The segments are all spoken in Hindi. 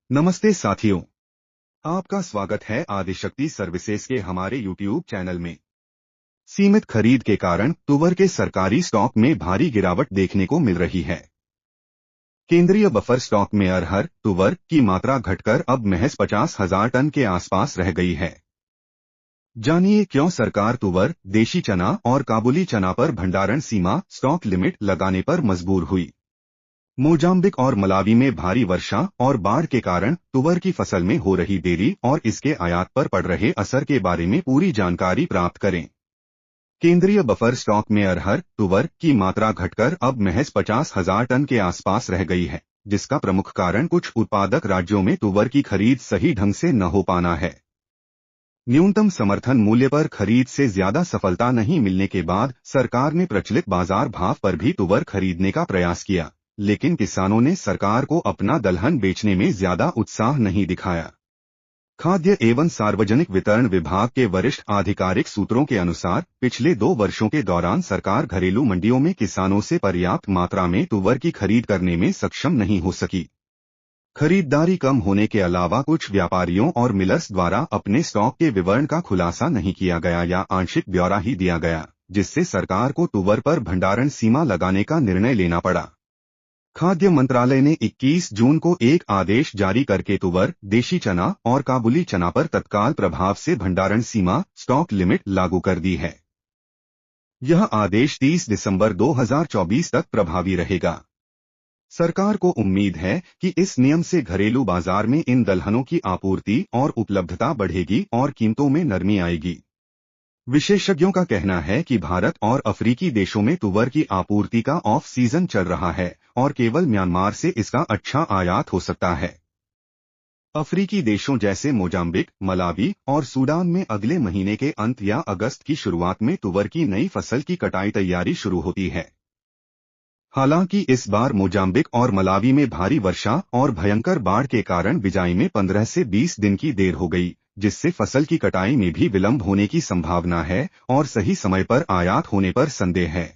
नमस्ते साथियों, आपका स्वागत है आदिशक्ति सर्विसेज के हमारे YouTube चैनल में। सीमित खरीद के कारण तुवर के सरकारी स्टॉक में भारी गिरावट देखने को मिल रही है। केंद्रीय बफर स्टॉक में अरहर, तुवर की मात्रा घटकर अब महज 50,000 टन के आसपास रह गई है। जानिए क्यों सरकार तुवर, देशी चना और काबुली चना पर भंडारण सीमा स्टॉक लिमिट लगाने पर मजबूर हुई। मोजाम्बिक और मलावी में भारी वर्षा और बाढ़ के कारण तुवर की फसल में हो रही देरी और इसके आयात पर पड़ रहे असर के बारे में पूरी जानकारी प्राप्त करें। केंद्रीय बफर स्टॉक में अरहर, तुवर की मात्रा घटकर अब महज 50,000 टन के आसपास रह गई है, जिसका प्रमुख कारण कुछ उत्पादक राज्यों में तुवर की खरीद सही ढंग से न हो पाना है। न्यूनतम समर्थन मूल्य पर खरीद से ज्यादा सफलता नहीं मिलने के बाद सरकार ने प्रचलित बाजार भाव पर भी तुवर खरीदने का प्रयास किया, लेकिन किसानों ने सरकार को अपना दलहन बेचने में ज्यादा उत्साह नहीं दिखाया। खाद्य एवं सार्वजनिक वितरण विभाग के वरिष्ठ आधिकारिक सूत्रों के अनुसार पिछले 2 वर्षों के दौरान सरकार घरेलू मंडियों में किसानों से पर्याप्त मात्रा में तुवर की खरीद करने में सक्षम नहीं हो सकी। खरीदारी कम होने के अलावा कुछ व्यापारियों और मिलर्स द्वारा अपने स्टॉक के विवरण का खुलासा नहीं किया गया या आंशिक ब्यौरा ही दिया गया, जिससे सरकार को तुवर पर भंडारण सीमा लगाने का निर्णय लेना पड़ा। खाद्य मंत्रालय ने 21 जून को एक आदेश जारी करके तुवर, देशी चना और काबुली चना पर तत्काल प्रभाव से भंडारण सीमा स्टॉक लिमिट लागू कर दी है। यह आदेश 30 दिसंबर 2024 तक प्रभावी रहेगा। सरकार को उम्मीद है कि इस नियम से घरेलू बाजार में इन दलहनों की आपूर्ति और उपलब्धता बढ़ेगी और कीमतों में नरमी आएगी। विशेषज्ञों का कहना है कि भारत और अफ्रीकी देशों में तुवर की आपूर्ति का ऑफ सीजन चल रहा है और केवल म्यांमार से इसका अच्छा आयात हो सकता है। अफ्रीकी देशों जैसे मोजाम्बिक, मलावी और सूडान में अगले महीने के अंत या अगस्त की शुरुआत में तुवर की नई फसल की कटाई तैयारी शुरू होती है। हालांकि इस बार मोजाम्बिक और मलावी में भारी वर्षा और भयंकर बाढ़ के कारण बिजाई में 15 से 20 दिन की देर हो गई, जिससे फसल की कटाई में भी विलंब होने की संभावना है और सही समय पर आयात होने पर संदेह है।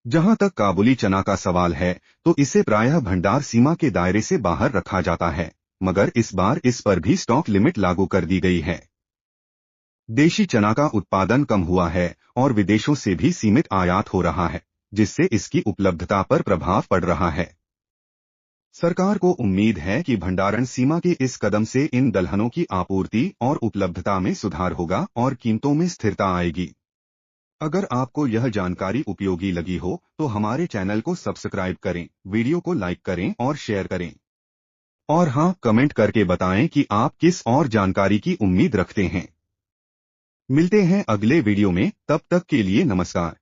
जहां तक काबुली चना का सवाल है, तो इसे प्रायः भंडार सीमा के दायरे से बाहर रखा जाता है, मगर इस बार इस पर भी स्टॉक लिमिट लागू कर दी गई है। देशी चना का उत्पादन कम हुआ है और विदेशों से भी सीमित आयात हो रहा है, जिससे इसकी उपलब्धता पर प्रभाव पड़ रहा है। सरकार को उम्मीद है कि भंडारण सीमा के इस कदम से इन दलहनों की आपूर्ति और उपलब्धता में सुधार होगा और कीमतों में स्थिरता आएगी। अगर आपको यह जानकारी उपयोगी लगी हो तो हमारे चैनल को सब्सक्राइब करें, वीडियो को लाइक करें और शेयर करें। और हाँ, कमेंट करके बताएं कि आप किस और जानकारी की उम्मीद रखते हैं। मिलते हैं अगले वीडियो में, तब तक के लिए नमस्कार।